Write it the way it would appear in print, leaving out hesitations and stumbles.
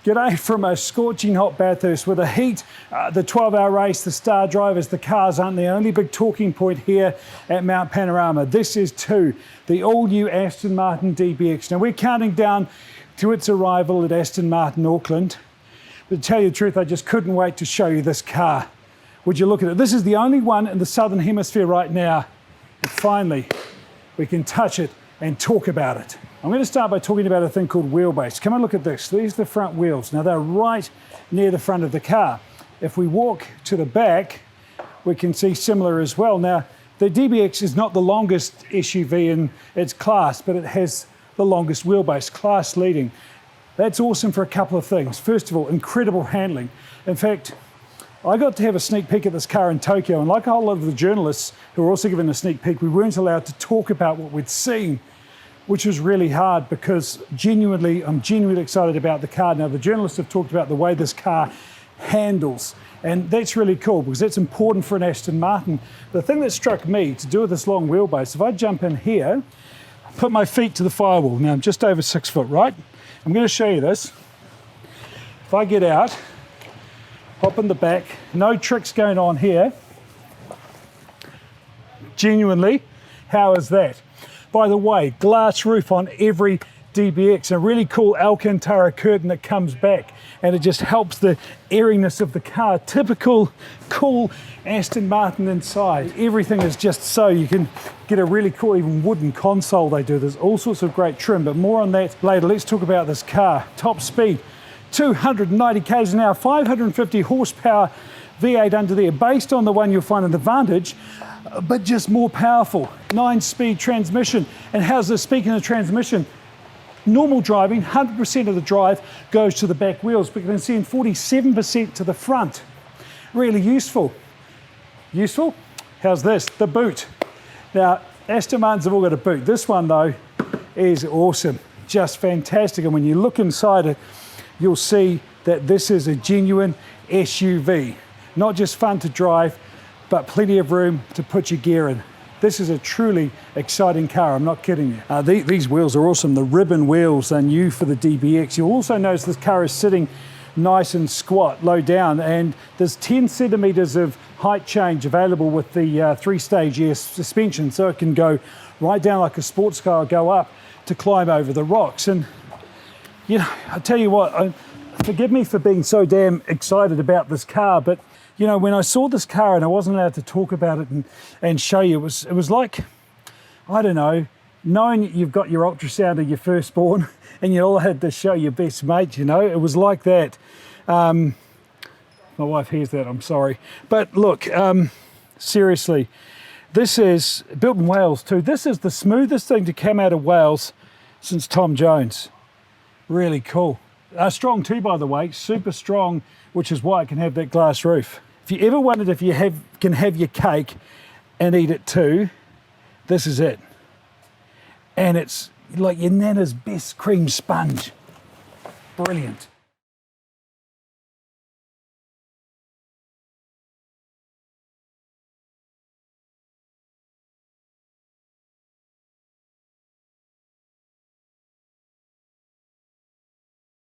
G'day from a scorching hot Bathurst with the heat, the 12-hour race, the star drivers, the cars aren't the only big talking point here at Mount Panorama. This is too, the all-new Aston Martin DBX. Now we're counting down to its arrival at Aston Martin, Auckland. But to tell you the truth, I just couldn't wait to show you this car. Would you look at it? This is the only one in the Southern Hemisphere right now. And finally, we can touch it and talk about it. I'm going to start by talking about a thing called wheelbase. Come and look at this. These are the front wheels. Now they're right near the front of the car. If we walk to the back, we can see similar as well. Now the DBX is not the longest SUV in its class, but it has the longest wheelbase, class leading. That's awesome for a couple of things. First of all, incredible handling. In fact, I got to have a sneak peek at this car in Tokyo, and like a whole lot of the journalists who were also given a sneak peek, we weren't allowed to talk about what we'd seen, which was really hard because I'm genuinely excited about the car. Now, the journalists have talked about the way this car handles, and that's really cool because that's important for an Aston Martin. The thing that struck me to do with this long wheelbase, if I jump in here, put my feet to the firewall. Now, I'm just over 6 foot, right? I'm going to show you this. If I get out, hop in the back, no tricks going on here. Genuinely, how is that? By the way, glass roof on every DBX, a really cool Alcantara curtain that comes back, and it just helps the airiness of the car. Typical cool Aston Martin inside. Everything is just so, you can get a really cool, even wooden console they do. There's all sorts of great trim, but more on that later. Let's talk about this car. Top speed, 290 k's an hour, 550 horsepower V8 under there, based on the one you'll find in the Vantage, but just more powerful. 9-speed transmission. And how's this? Speaking of transmission, normal driving, 100% of the drive goes to the back wheels, but you can see 47% to the front. Really useful. Useful? How's this? The boot. Now, Aston Martins have all got a boot. This one, though, is awesome. Just fantastic. And when you look inside it, you'll see that this is a genuine SUV. Not just fun to drive, but plenty of room to put your gear in. This is a truly exciting car, I'm not kidding you. These wheels are awesome. The ribbon wheels are new for the DBX. You'll also notice this car is sitting nice and squat, low down, and there's 10 centimeters of height change available with the 3-stage air suspension, so it can go right down like a sports car, or go up to climb over the rocks. And you know, I tell you what, forgive me for being so damn excited about this car, but you know, when I saw this car and I wasn't allowed to talk about it and show you, it was like, I don't know, knowing you've got your ultrasound of your firstborn and you all had to show your best mate, you know, it was like that. My wife hears that, I'm sorry. But look, seriously, this is built in Wales too. This is the smoothest thing to come out of Wales since Tom Jones. Really cool. Strong too, by the way, super strong, which is why it can have that glass roof. If you ever wondered if you can have your cake and eat it too, this is it. And it's like your nana's best cream sponge. Brilliant.